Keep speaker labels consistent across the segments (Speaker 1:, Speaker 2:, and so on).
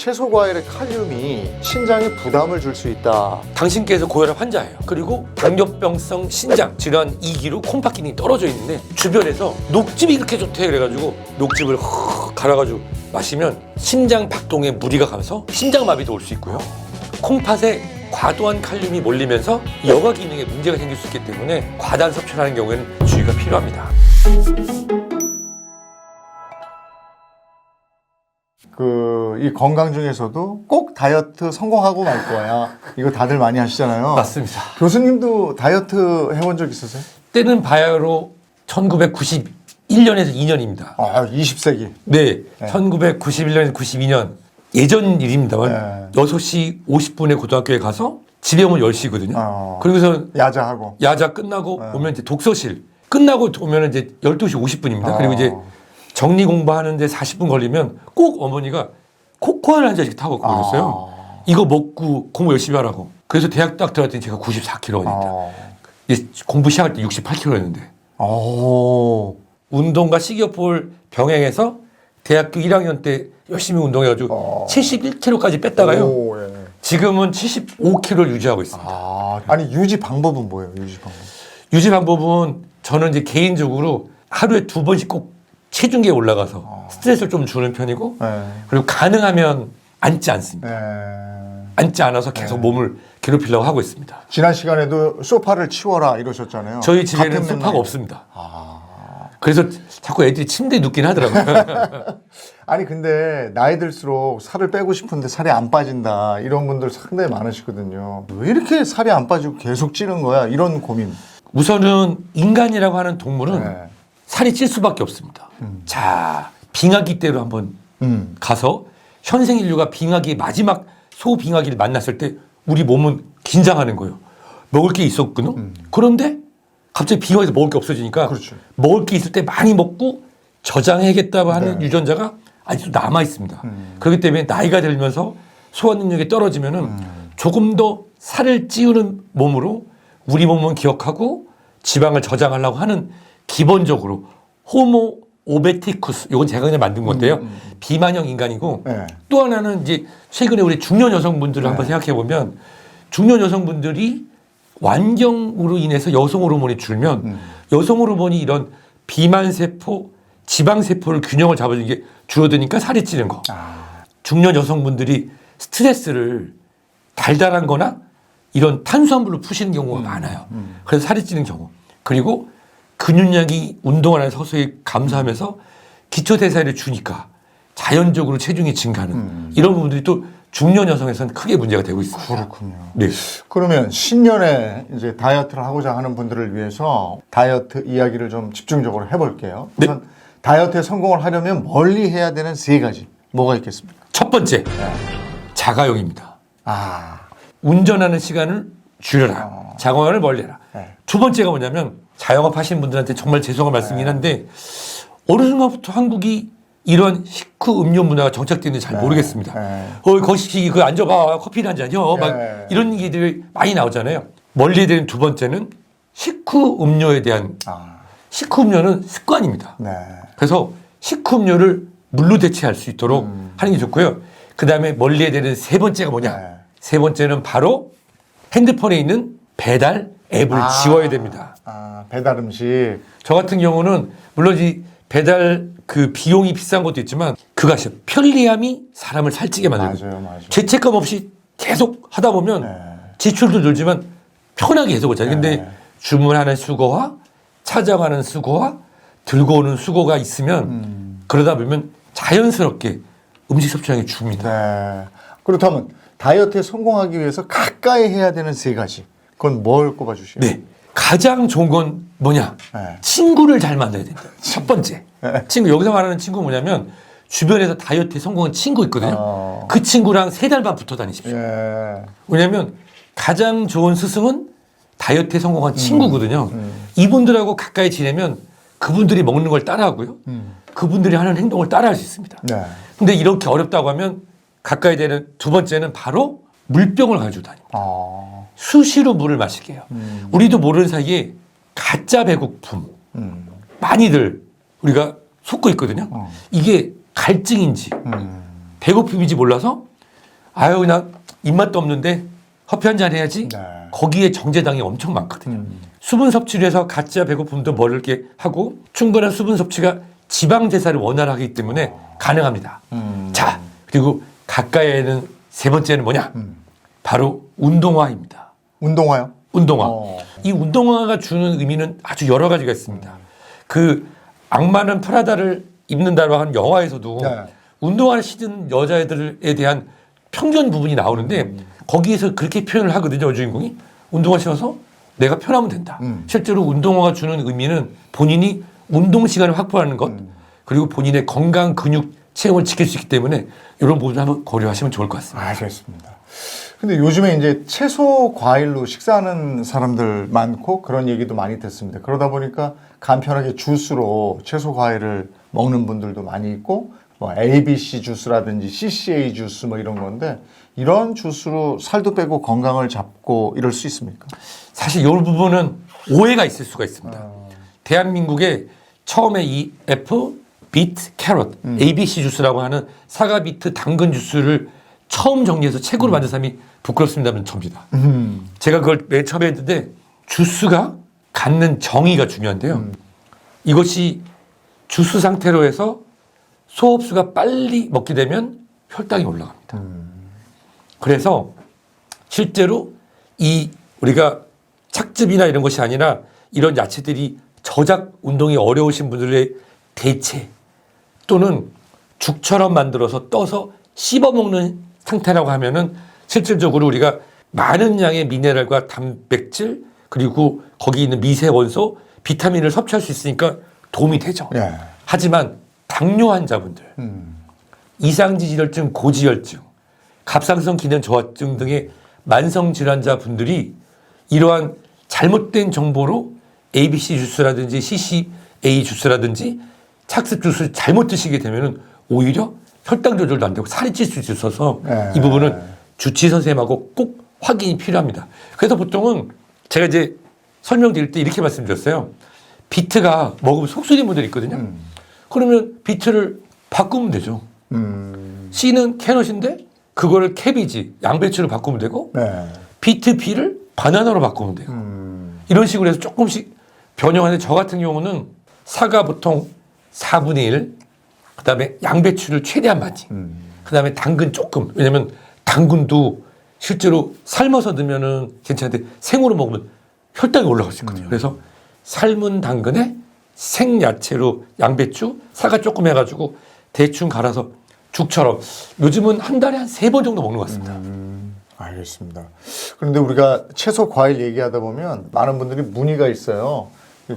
Speaker 1: 채소 과일의 칼륨이 신장에 부담을 줄 수 있다.
Speaker 2: 당신께서 고혈압 환자예요. 그리고 당뇨병성 신장 질환 2기로 콩팥 기능이 떨어져 있는데 주변에서 녹즙이 이렇게 좋대 그래가지고 녹즙을 갈아가지고 마시면 심장 박동에 무리가 가면서 심장마비도 올 수 있고요. 콩팥에 과도한 칼륨이 몰리면서 여가 기능에 문제가 생길 수 있기 때문에 과다한 섭취를 하는 경우에는 주의가 필요합니다.
Speaker 1: 이 건강 중에서도 꼭 다이어트 성공하고 말 거야. 이거 다들 많이 하시잖아요.
Speaker 2: 맞습니다.
Speaker 1: 교수님도 다이어트 해본 적 있으세요?
Speaker 2: 때는 바야흐로 1991년에서 2년입니다.
Speaker 1: 아, 20세기.
Speaker 2: 네, 1991년에서 92년 예전 일입니다만 6시 50분에 고등학교에 가서 집에 오면 10시거든요. 그러고서
Speaker 1: 야자하고.
Speaker 2: 야자 끝나고 오면 이제 독서실 끝나고 오면 이제 12시 50분입니다. 그리고 이제 정리 공부하는데 40분 걸리면 꼭 어머니가 코코아를 한 잔씩 타고 그러셨어요. 이거 먹고 공부 열심히 하라고. 그래서 대학 딱 들어갔더니 제가 94kg입니다. 공부 시작할 때 68kg였는데. 운동과 식이요법을 병행해서 대학교 1학년 때 열심히 운동해가지고 71kg까지 뺐다가요. 지금은 75kg를 유지하고 있습니다.
Speaker 1: 아니 유지 방법은 뭐예요? 유지 방법?
Speaker 2: 유지 방법은 저는 이제 개인적으로 하루에 2번씩 꼭 체중계에 올라가서 스트레스를 좀 주는 편이고 그리고 가능하면 앉지 않습니다. 앉지 않아서 계속 몸을 괴롭히려고 하고 있습니다.
Speaker 1: 지난 시간에도 소파를 치워라 이러셨잖아요.
Speaker 2: 저희 집에는 소파가 없습니다. 그래서 자꾸 애들이 침대에 눕긴 하더라고요.
Speaker 1: 아니 근데 나이 들수록 살을 빼고 싶은데 살이 안 빠진다 이런 분들 상당히 많으시거든요. 왜 이렇게 살이 안 빠지고 계속 찌는 거야? 이런 고민.
Speaker 2: 우선은 인간이라고 하는 동물은 살이 찔 수밖에 없습니다. 자, 빙하기 때로 한번 가서 현생 인류가 빙하기의 마지막 소빙하기를 만났을 때 우리 몸은 긴장하는 거예요. 먹을 게 있었거든요. 그런데 갑자기 빙하기에서 먹을 게 없어지니까 먹을 게 있을 때 많이 먹고 저장해야겠다고 하는 유전자가 아직도 남아 있습니다. 그렇기 때문에 나이가 들면서 소화 능력이 떨어지면은 조금 더 살을 찌우는 몸으로 우리 몸은 기억하고 지방을 저장하려고 하는 기본적으로 호모 오베티쿠스 이건 제가 그냥 만든 건데요. 비만형 인간이고 또 하나는 이제 최근에 우리 중년 여성분들을 한번 생각해 보면 중년 여성분들이 완경으로 인해서 여성 호르몬이 줄면 여성 호르몬이 이런 비만 세포, 지방 세포를 균형을 잡아주는 게 줄어드니까 살이 찌는 거. 중년 여성분들이 스트레스를 달달한 거나 이런 탄수화물로 푸시는 경우가 많아요. 그래서 살이 찌는 경우. 그리고 근육량이 운동하는 서서히 감소하면서 기초대사를 주니까 자연적으로 체중이 증가하는 이런 부분들이 또 중년 여성에서는 크게 문제가 되고 있습니다.
Speaker 1: 그렇군요.
Speaker 2: 네.
Speaker 1: 그러면 신년에 이제 다이어트를 하고자 하는 분들을 위해서 다이어트 이야기를 좀 집중적으로 해볼게요. 우선 다이어트에 성공을 하려면 멀리 해야 되는 3가지 뭐가 있겠습니까?
Speaker 2: 첫 번째 자가용입니다.
Speaker 1: 아,
Speaker 2: 운전하는 시간을 줄여라. 자가용을 멀리해라. 두 번째가 뭐냐면 자영업 하시는 분들한테 정말 죄송한 말씀이긴 한데 어느 순간부터 한국이 이런 식후 음료 문화가 정착되는지 잘 모르겠습니다. 거시기 그 앉아봐 커피 한 잔요. 막 이런 얘기들이 많이 나오잖아요. 멀리 해야 되는 두 번째는 식후 음료에 대한 식후 음료는 습관입니다. 그래서 식후 음료를 물로 대체할 수 있도록 하는 게 좋고요. 그 다음에 멀리 해야 되는 세 번째가 뭐냐? 세 번째는 바로 핸드폰에 있는 배달 앱을 지워야 됩니다.
Speaker 1: 배달 음식.
Speaker 2: 저 같은 경우는 물론 이 배달 그 비용이 비싼 것도 있지만 그거 아시죠? 편리함이 사람을 살찌게 만들고
Speaker 1: 맞아요.
Speaker 2: 죄책감 없이 계속 하다 보면 지출도 늘지만 편하게 해서 보잖아요. 근데 주문하는 수고와 찾아가는 수고와 들고 오는 수고가 있으면 그러다 보면 자연스럽게 음식 섭취량이 줍니다.
Speaker 1: 그렇다면 다이어트에 성공하기 위해서 가까이 해야 되는 3가지. 그건 뭘 꼽아주시요?
Speaker 2: 네. 가장 좋은 건 뭐냐? 친구를 잘 만나야 된다. 첫 번째. 친구. 여기서 말하는 친구는 뭐냐면 주변에서 다이어트에 성공한 친구 있거든요. 그 친구랑 3달만 붙어 다니십시오. 왜냐하면 가장 좋은 스승은 다이어트에 성공한 친구거든요. 이분들하고 가까이 지내면 그분들이 먹는 걸 따라하고요. 그분들이 하는 행동을 따라할 수 있습니다. 근데 이렇게 어렵다고 하면 가까이 되는 두 번째는 바로 물병을 가지고 다닙니다. 수시로 물을 마시게 해요. 우리도 모르는 사이에 가짜 배고픔 많이들 우리가 속고 있거든요. 이게 갈증인지 배고픔인지 몰라서 아유 그냥 입맛도 없는데 커피 한 잔 해야지.
Speaker 1: 네.
Speaker 2: 거기에 정제당이 엄청 많거든요. 수분 섭취를 해서 가짜 배고픔도 모르게 하고 충분한 수분 섭취가 지방 대사를 원활하기 때문에 가능합니다. 자, 그리고 가까이에는 세 번째는 뭐냐? 바로 운동화입니다.
Speaker 1: 운동화요?
Speaker 2: 운동화. 이 운동화가 주는 의미는 아주 여러 가지가 있습니다. 그 악마는 프라다를 입는다고 하는 영화에서도
Speaker 1: 네.
Speaker 2: 운동화를 신은 여자애들에 대한 편견 부분이 나오는데 거기에서 그렇게 표현을 하거든요. 주인공이. 운동화 신어서 내가 편하면 된다. 실제로 운동화가 주는 의미는 본인이 운동 시간을 확보하는 것 그리고 본인의 건강 근육 체형을 지킬 수 있기 때문에 이런 부분을 한번 고려하시면 좋을 것 같습니다.
Speaker 1: 알겠습니다. 근데 요즘에 이제 채소 과일로 식사하는 사람들 많고 그런 얘기도 많이 듣습니다. 그러다 보니까 간편하게 주스로 채소 과일을 먹는 분들도 많이 있고 뭐 ABC 주스라든지 CCA 주스 뭐 이런 건데 이런 주스로 살도 빼고 건강을 잡고 이럴 수 있습니까?
Speaker 2: 사실 이 부분은 오해가 있을 수가 있습니다. 대한민국에 처음에 이 F, 비트, 캐럿, ABC 주스라고 하는 사과, 비트, 당근 주스를 처음 정리해서 책으로 만든 사람이 부끄럽습니다면 접니다. 제가 그걸 맨 처음에 했는데 주스가 갖는 정의가 중요한데요. 이것이 주스 상태로 해서 소흡수가 빨리 먹게 되면 혈당이 올라갑니다. 그래서 실제로 이 우리가 착즙이나 이런 것이 아니라 이런 야채들이 저작 운동이 어려우신 분들의 대체 또는 죽처럼 만들어서 떠서 씹어 먹는 상태라고 하면은 실질적으로 우리가 많은 양의 미네랄과 단백질 그리고 거기 있는 미세 원소, 비타민을 섭취할 수 있으니까 도움이 되죠.
Speaker 1: 예.
Speaker 2: 하지만 당뇨 환자분들, 이상지질혈증, 고지혈증, 갑상선 기능 저하증 등의 만성 질환자 분들이 이러한 잘못된 정보로 ABC 주스라든지 CCA 주스라든지 착습 주스를 잘못 드시게 되면은 오히려 혈당 조절도 안 되고 살이 찔 수 있어서 이 부분은 주치 선생님하고 꼭 확인이 필요합니다. 그래서 보통은 제가 이제 설명드릴 때 이렇게 말씀드렸어요. 비트가 먹으면 속 쓰리는 분들이 있거든요. 그러면 비트를 바꾸면 되죠. C는 캐럿인데 그거를 캐비지, 양배추로 바꾸면 되고
Speaker 1: 네.
Speaker 2: 비트 B를 바나나로 바꾸면 돼요. 이런 식으로 해서 조금씩 변형하는데 저 같은 경우는 사과 보통 4분의 1, 그 다음에 양배추를 최대한 많이, 그 다음에 당근 조금, 왜냐면 당근도 실제로 삶아서 넣으면은 괜찮은데 생으로 먹으면 혈당이 올라갈 수 있거든요. 그래서 삶은 당근에 생야채로 양배추, 사과 조금 해가지고 대충 갈아서 죽처럼 요즘은 한 달에 한 3번 정도 먹는 것 같습니다.
Speaker 1: 알겠습니다. 그런데 우리가 채소 과일 얘기하다 보면 많은 분들이 문의가 있어요.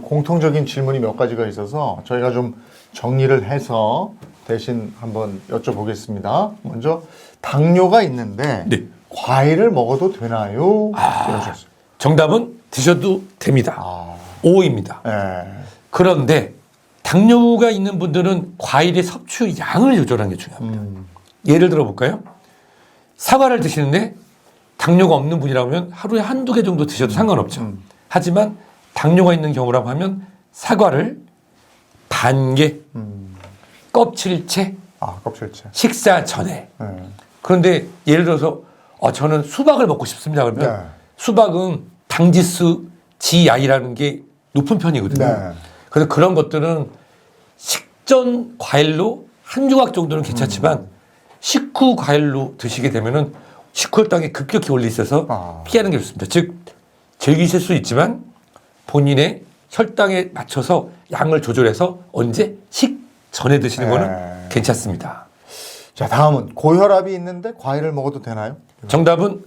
Speaker 1: 공통적인 질문이 몇 가지가 있어서 저희가 좀 정리를 해서 대신 한번 여쭤보겠습니다. 먼저 당뇨가 있는데
Speaker 2: 네.
Speaker 1: 과일을 먹어도 되나요? 이러셨어요.
Speaker 2: 정답은 드셔도 됩니다. O입니다.
Speaker 1: 예.
Speaker 2: 그런데 당뇨가 있는 분들은 과일의 섭취 양을 조절하는 게 중요합니다. 예를 들어 볼까요? 사과를 드시는데 당뇨가 없는 분이라면 하루에 한두 개 정도 드셔도 상관없죠. 하지만 당뇨가 있는 경우라고 하면 사과를 반 개, 껍질째,
Speaker 1: 껍질째.
Speaker 2: 식사 전에.
Speaker 1: 예.
Speaker 2: 그런데 예를 들어서 저는 수박을 먹고 싶습니다. 그러면
Speaker 1: 네.
Speaker 2: 수박은 당지수 GI라는 게 높은 편이거든요.
Speaker 1: 네.
Speaker 2: 그래서 그런 것들은 식전 과일로 한 조각 정도는 괜찮지만 식후 과일로 드시게 되면은 식후 혈당이 급격히 올리 있어서 피하는 게 좋습니다. 즉 즐기실 수 있지만 본인의 혈당에 맞춰서 양을 조절해서 언제 식전에 드시는 거는 괜찮습니다.
Speaker 1: 자, 다음은 고혈압이 있는데 과일을 먹어도 되나요?
Speaker 2: 정답은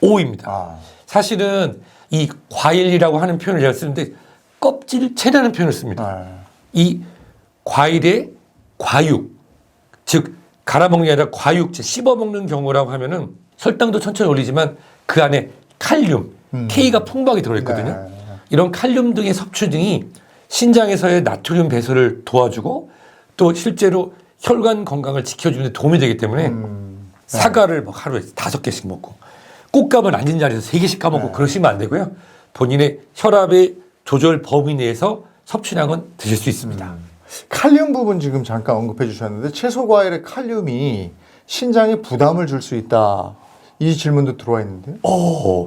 Speaker 2: O입니다. 사실은 이 과일이라고 하는 표현을 제가 쓰는데 껍질채라는 표현을 씁니다. 이 과일의 과육, 즉 갈아먹는 게 아니라 과육체, 씹어먹는 경우라고 하면은 혈당도 천천히 올리지만 그 안에 칼륨, K가 풍부하게 들어있거든요. 이런 칼륨 등의 섭취 등이 신장에서의 나트륨 배설을 도와주고 또 실제로 혈관 건강을 지켜주는 데 도움이 되기 때문에 사과를 뭐 하루에 5개씩 먹고 꽃감을 앉은 자리에서 3개씩 까먹고 그러시면 안 되고요. 본인의 혈압의 조절 범위 내에서 섭취량은 드실 수 있습니다.
Speaker 1: 칼륨 부분 지금 잠깐 언급해 주셨는데 채소 과일의 칼륨이 신장에 부담을 줄 수 있다. 이 질문도 들어와 있는데요.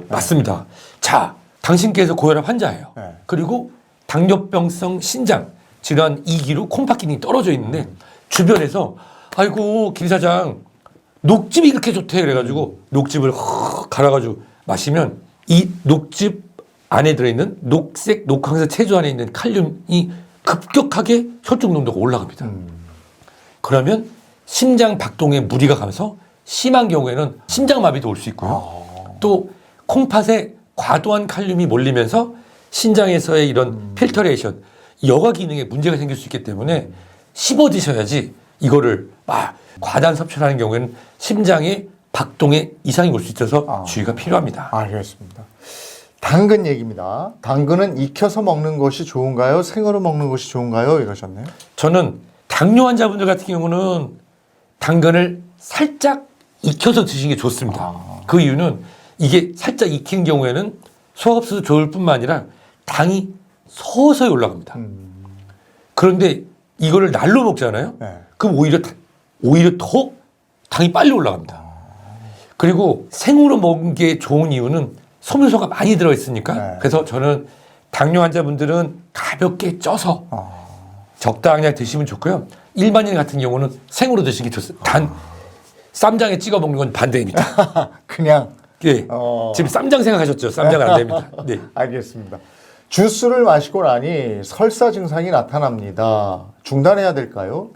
Speaker 2: 맞습니다. 자, 당신께서 고혈압 환자예요.
Speaker 1: 네.
Speaker 2: 그리고 당뇨병성 신장 질환 2기로 콩팥 기능이 떨어져 있는데 주변에서 아이고 김 사장 녹즙이 그렇게 좋대 그래가지고 녹즙을 갈아가지고 마시면 이 녹즙 안에 들어있는 녹색 녹황색 체조 안에 있는 칼륨이 급격하게 혈중 농도가 올라갑니다. 그러면 심장 박동에 무리가 가면서 심한 경우에는 심장마비도 올 수 있고요. 또 콩팥에 과도한 칼륨이 몰리면서 신장에서의 이런 필터레이션, 여과 기능에 문제가 생길 수 있기 때문에 씹어 드셔야지 이거를 과다한 섭취를 하는 경우에는 심장에 박동에 이상이 올 수 있어서 주의가 필요합니다.
Speaker 1: 알겠습니다. 당근 얘기입니다. 당근은 익혀서 먹는 것이 좋은가요? 생으로 먹는 것이 좋은가요? 이러셨네요.
Speaker 2: 저는 당뇨 환자분들 같은 경우는 당근을 살짝 익혀서 드시는 게 좋습니다. 그 이유는 이게 살짝 익힌 경우에는 소화흡수도 좋을 뿐만 아니라 당이 서서히 올라갑니다. 그런데 이거를 날로 먹잖아요.
Speaker 1: 네.
Speaker 2: 그럼 오히려 더 당이 빨리 올라갑니다. 그리고 생으로 먹는 게 좋은 이유는 섬유소가 많이 들어있으니까.
Speaker 1: 네.
Speaker 2: 그래서 저는 당뇨 환자분들은 가볍게 쪄서 적당량 드시면 좋고요. 일반인 같은 경우는 생으로 드시는 게 좋습니다. 단 쌈장에 찍어 먹는 건 반대입니다.
Speaker 1: 그냥.
Speaker 2: 예. 지금 쌈장 생각하셨죠? 쌈장은 안 됩니다. 네.
Speaker 1: 알겠습니다. 주스를 마시고 나니 설사 증상이 나타납니다. 중단해야 될까요?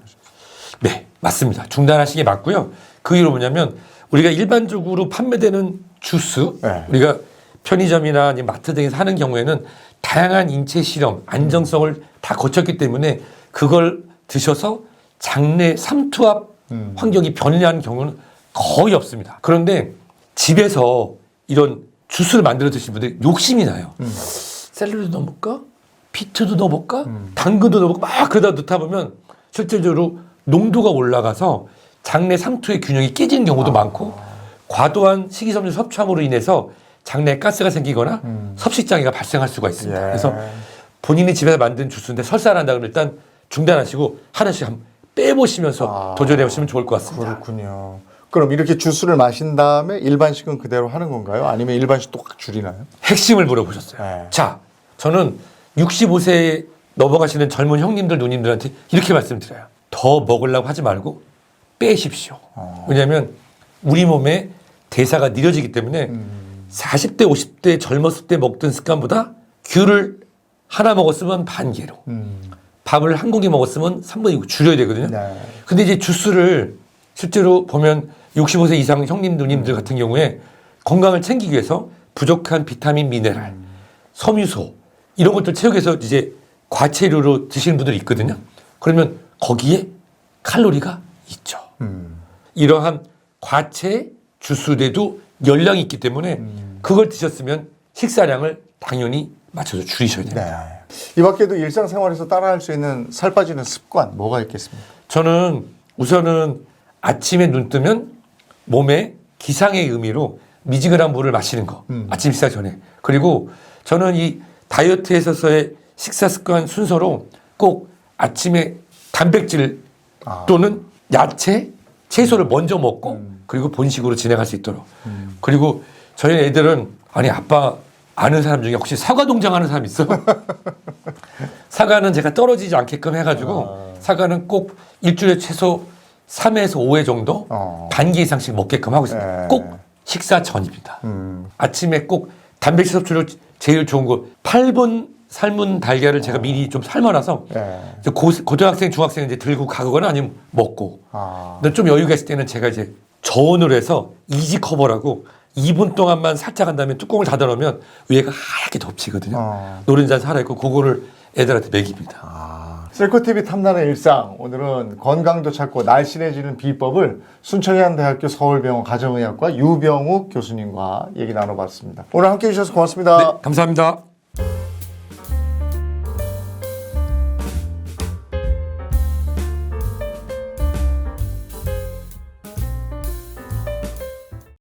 Speaker 2: 네, 맞습니다. 중단하시는 게 맞고요. 그 이유로 뭐냐면 우리가 일반적으로 판매되는 주스,
Speaker 1: 네.
Speaker 2: 우리가 편의점이나 아니면 마트 등에서 하는 경우에는 다양한 인체 실험, 안정성을 다 거쳤기 때문에 그걸 드셔서 장내 삼투압 환경이 변이하는 경우는 거의 없습니다. 그런데 집에서 이런 주스를 만들어 드시는 분들이 욕심이 나요. 샐러리도 넣어볼까? 비트도 넣어볼까? 당근도 넣어볼까? 막 그러다 넣다 보면 실질적으로 농도가 올라가서 장내 삼투의 균형이 깨지는 경우도 많고 과도한 식이섬유 섭취함으로 인해서 장내에 가스가 생기거나 섭식장애가 발생할 수가 있습니다.
Speaker 1: 예.
Speaker 2: 그래서 본인이 집에서 만든 주스인데 설사를 한다 그러면 일단 중단하시고 하나씩 한번 빼보시면서 도전해 보시면 좋을 것 같습니다.
Speaker 1: 그렇군요. 그럼 이렇게 주스를 마신 다음에 일반식은 그대로 하는 건가요? 아니면 일반식 또 확 줄이나요?
Speaker 2: 핵심을 물어보셨어요.
Speaker 1: 네.
Speaker 2: 자, 저는 65세 넘어가시는 젊은 형님들, 누님들한테 이렇게 말씀드려요. 더 먹으려고 하지 말고 빼십시오. 왜냐하면 우리 몸에 대사가 느려지기 때문에 40대, 50대 젊었을 때 먹던 습관보다 귤을 하나 먹었으면 반 개로 밥을 한 공기 먹었으면 3분의 2 줄여야 되거든요.
Speaker 1: 네.
Speaker 2: 근데 이제 주스를 실제로 보면 65세 이상 형님, 누님들 같은 경우에 건강을 챙기기 위해서 부족한 비타민, 미네랄, 섬유소 이런 것들 채우기 위해서 이제 과체류로 드시는 분들이 있거든요. 그러면 거기에 칼로리가 있죠. 이러한 과체 주스에도 열량이 있기 때문에 그걸 드셨으면 식사량을 당연히 맞춰서 줄이셔야 됩니다.
Speaker 1: 네. 이 밖에도 일상생활에서 따라할 수 있는 살 빠지는 습관 뭐가 있겠습니까?
Speaker 2: 저는 우선은 아침에 눈 뜨면 몸에 기상의 의미로 미지근한 물을 마시는 거. 아침 식사 전에. 그리고 저는 이 다이어트에 있어서의 식사 습관 순서로 꼭 아침에 단백질 또는 야채, 채소를 먼저 먹고 그리고 본식으로 진행할 수 있도록. 그리고 저희 애들은 아니 아빠 아는 사람 중에 혹시 사과 동장 하는 사람 있어? 사과는 제가 떨어지지 않게끔 해가지고 사과는 꼭 일주일에 최소 3회에서 5회 정도 반개 이상씩 먹게끔 하고 있습니다.
Speaker 1: 네.
Speaker 2: 꼭 식사 전입니다. 아침에 꼭 단백질 섭취로 제일 좋은 거 8분 삶은 달걀을 제가 미리 좀 삶아놔서 이제 고등학생, 중학생 이제 들고 가거나 아니면 먹고. 근데 좀 여유가 있을 때는 제가 이제 저온으로 해서 이지 커버라고 2분 동안만 살짝 한 다음에 뚜껑을 닫아 놓으면 위에가 하얗게 덮치거든요. 노른자 살아있고 그거를 애들한테 먹입니다.
Speaker 1: 셀코TV 탐나는 일상, 오늘은 건강도 찾고 날씬해지는 비법을 순천해안대학교 서울병원 가정의학과 유병욱 교수님과 얘기 나눠봤습니다. 오늘 함께해 주셔서 고맙습니다.
Speaker 2: 네, 감사합니다.